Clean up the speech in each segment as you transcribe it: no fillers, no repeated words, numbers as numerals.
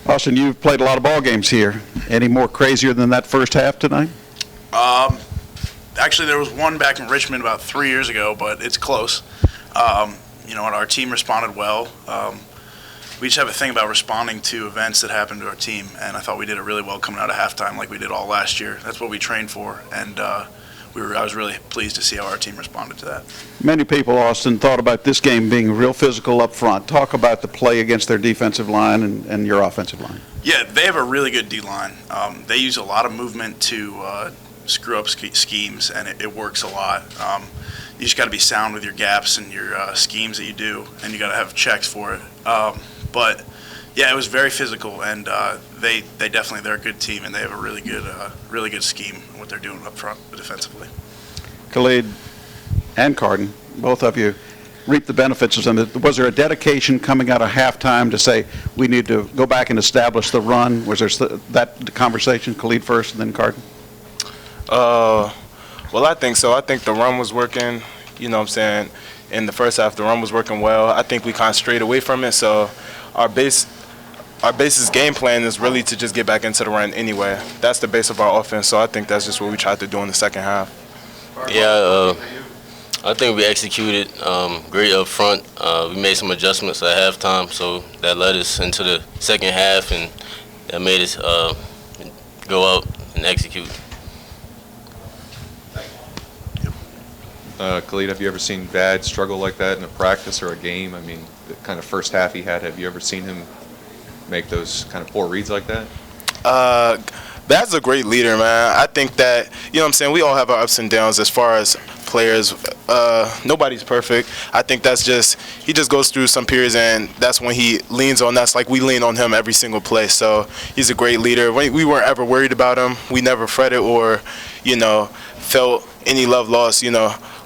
Austin, you've played a lot of ball games here. Any more crazier than that first half tonight? Actually, there was one back in Richmond about 3 years ago, but it's close. And our team responded well. We just have a thing about responding to events that happen to our team, and I thought we did it really well coming out of halftime like we did all last year. That's what we trained for, and I was really pleased to see how our team responded to that. Many people, Austin, thought about this game being real physical up front. Talk about the play against their defensive line and your offensive line. Yeah, they have a really good D-line. They use a lot of movement to screw up schemes, and it works a lot. You just got to be sound with your gaps and your schemes that you do, and you got to have checks for it. But yeah, it was very physical, and they're a good team, and they have a really good scheme in what they're doing up front defensively. Khalid and Cardon, both of you reaped the benefits of them. Was there a dedication coming out of halftime to say we need to go back and establish the run? Was there that conversation? Khalid first, and then Cardon. Well, I think so. I think the run was working. You know what I'm saying? In the first half, the run was working well. I think we kind of strayed away from it. So our basis game plan is really to just get back into the run anyway. That's the base of our offense. So I think that's just what we tried to do in the second half. Yeah, I think we executed great up front. We made some adjustments at halftime, so that led us into the second half, and that made us go out and execute. Khalid, have you ever seen Vad struggle like that in a practice or a game? I mean, the kind of first half he had, have you ever seen him make those kind of poor reads like that? Vad's a great leader, man. I think that, you know what I'm saying, we all have our ups and downs as far as players. Nobody's perfect. I think he just goes through some periods, and that's when he leans on us like we lean on him every single play. So he's a great leader. We weren't ever worried about him. We never fretted or, felt any love lost,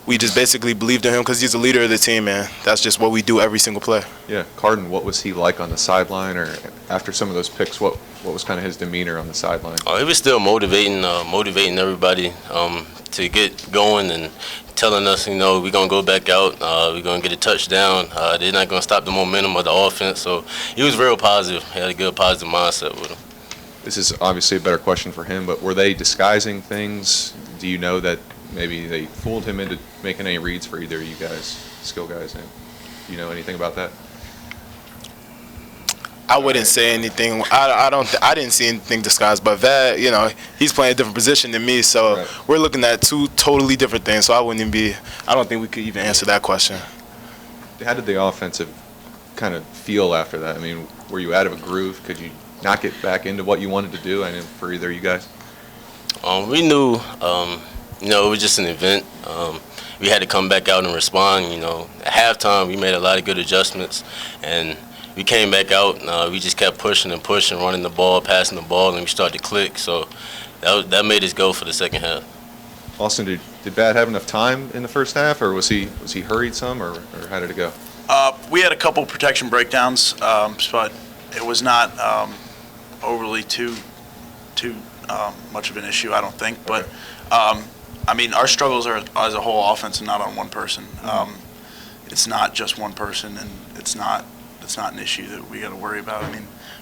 We just basically believed in him because he's the leader of the team, and that's just what we do every single play. Yeah, Cardon, what was he like on the sideline, or after some of those picks? What was kind of his demeanor on the sideline? He was still motivating everybody to get going and telling us, we're gonna go back out, we're gonna get a touchdown. They're not gonna stop the momentum of the offense. So he was real positive. He had a good positive mindset with him. This is obviously a better question for him, but were they disguising things? Do you know that maybe they fooled him into making any reads for either of you guys, skill guys? Do you know anything about that? I wouldn't say anything. I didn't see anything disguised, but Vad, he's playing a different position than me, so right. We're looking at two totally different things. So I don't think we could even answer that question. How did the offensive kind of feel after that? I mean, were you out of a groove? Could you not get back into what you wanted to do? I mean, for either of you guys. We knew, it was just an event. We had to come back out and respond. At halftime, we made a lot of good adjustments, and we came back out. We just kept pushing and pushing, running the ball, passing the ball, and we started to click. So that made us go for the second half. Austin, did Vad have enough time in the first half, or was he hurried some, or how did it go? We had a couple protection breakdowns, but it was not overly too much of an issue, I don't think. But our struggles are as a whole offense and not on one person. It's not just one person, and it's not an issue that we got to worry about.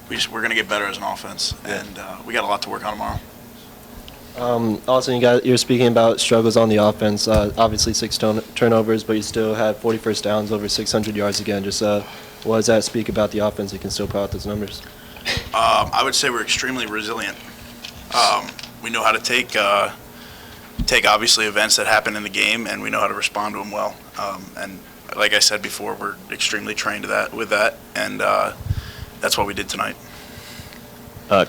We're going to get better as an offense, and we got a lot to work on tomorrow. Also, you're speaking about struggles on the offense. Obviously, 6 turnovers, but you still had 40 first downs, over 600 yards again. Just what does that speak about the offense? You can still put out those numbers. I would say we're extremely resilient. We know how to take obviously events that happen in the game, and we know how to respond to them well. And like I said before, we're extremely trained with that, and that's what we did tonight.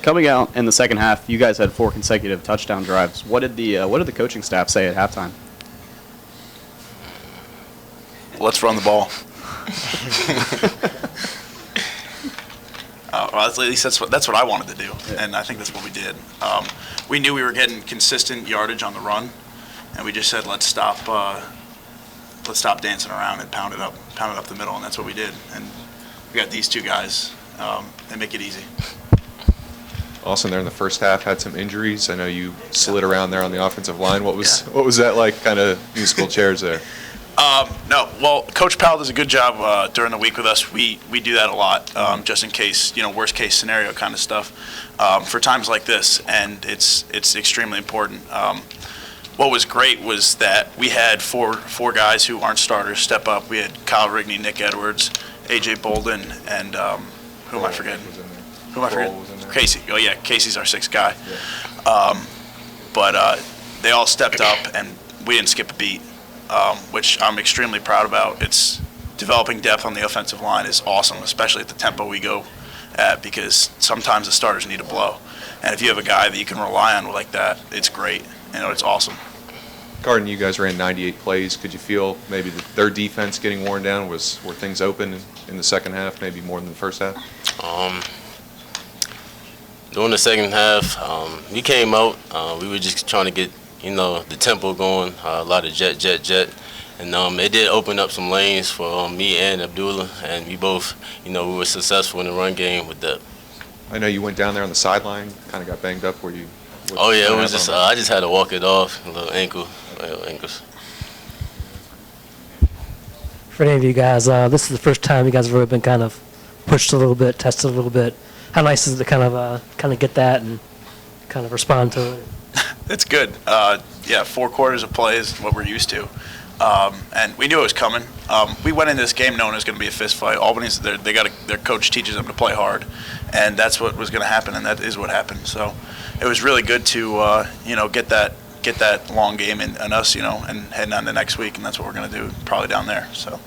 Coming out in the second half, you guys had 4 consecutive touchdown drives. What did the coaching staff say at halftime? Let's run the ball. Well, at least that's what I wanted to do, and I think that's what we did. We knew we were getting consistent yardage on the run, and we just said let's stop dancing around and pound it up the middle, and that's what we did. And we got these two guys; they make it easy. Austin, there in the first half, had some injuries. I know you slid around there on the offensive line. What was that like? Kind of musical chairs there. No, well, Coach Powell does a good job during the week with us. We do that a lot, just in case, worst case scenario kind of stuff for times like this, and it's extremely important. What was great was that we had four guys who aren't starters step up. We had Kyle Rigney, Nick Edwards, AJ Bolden, and who am I forgetting? Who am I forgetting? Casey. Oh yeah, Casey's our sixth guy. Yeah. But they all stepped up, and we didn't skip a beat, which I'm extremely proud about. It's developing depth on the offensive line is awesome, especially at the tempo we go at, because sometimes the starters need a blow, and if you have a guy that you can rely on like that, it's great. It's awesome. Cardon, you guys ran 98 plays. Could you feel maybe their defense getting worn down? Were things open in the second half, maybe more than the first half? During the second half, we came out. We were just trying to get, the tempo going. A lot of jet, and it did open up some lanes for me and Abdullah, and we both, we were successful in the run game with that. I know you went down there on the sideline, kind of got banged up. Were you? Oh yeah, it was just I just had to walk it off, a little ankles. For any of you guys, this is the first time you guys have really been kind of pushed a little bit, tested a little bit. How nice is it to kind of get that and kind of respond to it? It's good. 4 quarters of play is what we're used to, and we knew it was coming. We went into this game knowing it was going to be a fist fight. Albany's their coach teaches them to play hard, and that's what was going to happen, and that is what happened. So it was really good to get that long game in us, and heading on to next week, and that's what we're going to do probably down there. So.